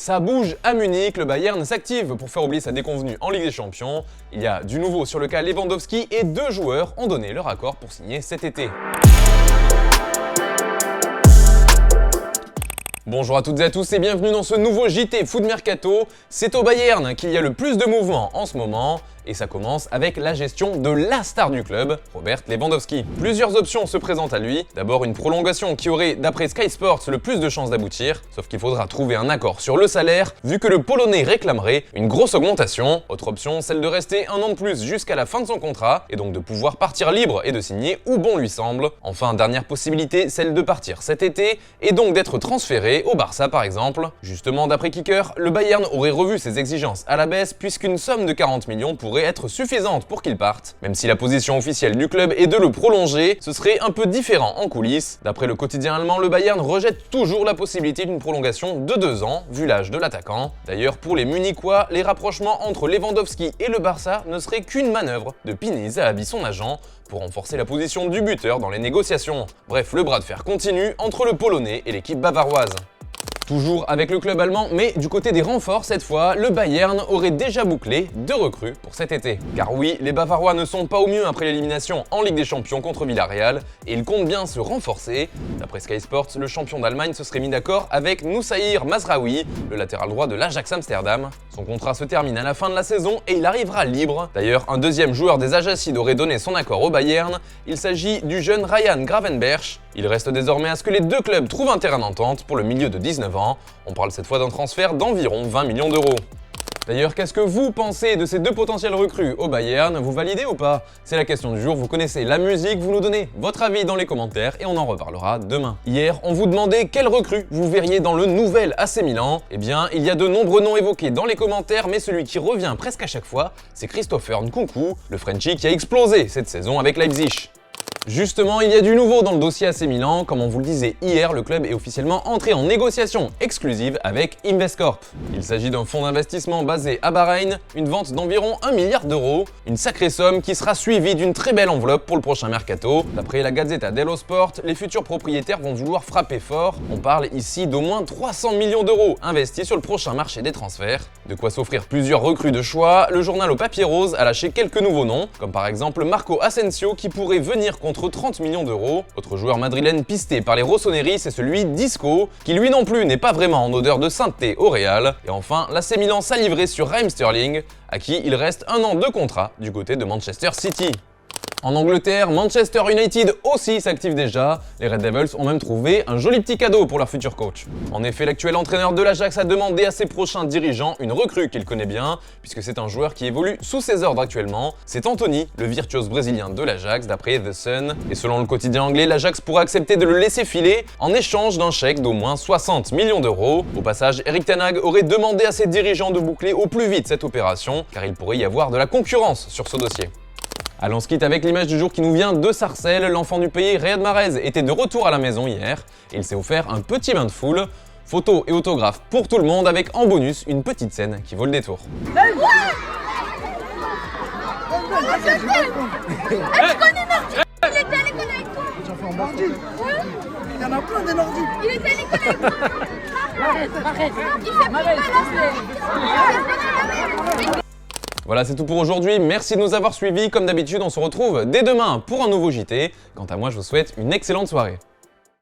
Ça bouge à Munich, le Bayern s'active pour faire oublier sa déconvenue en Ligue des Champions. Il y a du nouveau sur le cas Lewandowski et 2 joueurs ont donné leur accord pour signer cet été. Bonjour à toutes et à tous et bienvenue dans ce nouveau JT Foot Mercato. C'est au Bayern qu'il y a le plus de mouvements en ce moment. Et ça commence avec la gestion de la star du club, Robert Lewandowski. Plusieurs options se présentent à lui. D'abord une prolongation qui aurait, d'après Sky Sports, le plus de chances d'aboutir. Sauf qu'il faudra trouver un accord sur le salaire, vu que le Polonais réclamerait une grosse augmentation. Autre option, celle de rester un an de plus jusqu'à la fin de son contrat, et donc de pouvoir partir libre et de signer où bon lui semble. Enfin, dernière possibilité, celle de partir cet été, et donc d'être transféré au Barça par exemple. Justement, d'après Kicker, le Bayern aurait revu ses exigences à la baisse, puisqu'une somme de 40 millions pourrait être suffisante pour qu'il parte. Même si la position officielle du club est de le prolonger, ce serait un peu différent en coulisses. D'après le quotidien allemand, le Bayern rejette toujours la possibilité d'une prolongation de 2 ans, vu l'âge de l'attaquant. D'ailleurs, pour les Munichois, les rapprochements entre Lewandowski et le Barça ne seraient qu'une manœuvre de Pini Zahavi, son agent, pour renforcer la position du buteur dans les négociations. Bref, le bras de fer continue entre le Polonais et l'équipe bavaroise. Toujours avec le club allemand, mais du côté des renforts cette fois, le Bayern aurait déjà bouclé 2 recrues pour cet été. Car oui, les Bavarois ne sont pas au mieux après l'élimination en Ligue des Champions contre Villarreal, et ils comptent bien se renforcer. D'après Sky Sports, le champion d'Allemagne se serait mis d'accord avec Noussaïr Mazraoui, le latéral droit de l'Ajax Amsterdam. Son contrat se termine à la fin de la saison et il arrivera libre. D'ailleurs, un deuxième joueur des Ajacides aurait donné son accord au Bayern. Il s'agit du jeune Ryan Gravenberch. Il reste désormais à ce que les 2 clubs trouvent un terrain d'entente pour le milieu de 19 ans. On parle cette fois d'un transfert d'environ 20 millions d'euros. D'ailleurs, qu'est-ce que vous pensez de ces 2 potentiels recrues au Bayern? Vous validez ou pas? C'est la question du jour, vous connaissez la musique, vous nous donnez votre avis dans les commentaires et on en reparlera demain. Hier, on vous demandait quelle recrue vous verriez dans le nouvel AC Milan. Eh bien, il y a de nombreux noms évoqués dans les commentaires, mais celui qui revient presque à chaque fois, c'est Christopher Nkunku, le Frenchie qui a explosé cette saison avec Leipzig. Justement, il y a du nouveau dans le dossier AC Milan. Comme on vous le disait hier, le club est officiellement entré en négociation exclusive avec Investcorp. Il s'agit d'un fonds d'investissement basé à Bahreïn, une vente d'environ 1 milliard d'euros, une sacrée somme qui sera suivie d'une très belle enveloppe pour le prochain mercato. D'après la Gazzetta dello Sport, les futurs propriétaires vont vouloir frapper fort. On parle ici d'au moins 300 millions d'euros investis sur le prochain marché des transferts. De quoi s'offrir plusieurs recrues de choix. Le journal au papier rose a lâché quelques nouveaux noms, comme par exemple Marco Asensio qui pourrait venir contre 30 millions d'euros. Autre joueur madrilène pisté par les Rossoneri, c'est celui d'Isco, qui lui non plus n'est pas vraiment en odeur de sainteté au Real. Et enfin, l'AC Milan s'a livré sur Raheem Sterling, à qui il reste 1 an de contrat du côté de Manchester City. En Angleterre, Manchester United aussi s'active déjà. Les Red Devils ont même trouvé un joli petit cadeau pour leur futur coach. En effet, l'actuel entraîneur de l'Ajax a demandé à ses prochains dirigeants une recrue qu'il connaît bien, puisque c'est un joueur qui évolue sous ses ordres actuellement. C'est Anthony, le virtuose brésilien de l'Ajax, d'après The Sun. Et selon le quotidien anglais, l'Ajax pourrait accepter de le laisser filer en échange d'un chèque d'au moins 60 millions d'euros. Au passage, Erik ten Hag aurait demandé à ses dirigeants de boucler au plus vite cette opération, car il pourrait y avoir de la concurrence sur ce dossier. Allons, on se quitte avec l'image du jour qui nous vient de Sarcelles. L'enfant du pays, Riyad Mahrez, était de retour à la maison hier et il s'est offert un petit bain de foule. Photos et autographes pour tout le monde avec en bonus une petite scène qui vaut le détour. Je connais Nordi. Il était à l'école avec toi. Tu as fait en Nordi? Ouais. Il y en a plein des Nordi. Il était à l'école avec toi. Arrête. Il fait mal là. Voilà, c'est tout pour aujourd'hui. Merci de nous avoir suivis. Comme d'habitude, on se retrouve dès demain pour un nouveau JT. Quant à moi, je vous souhaite une excellente soirée.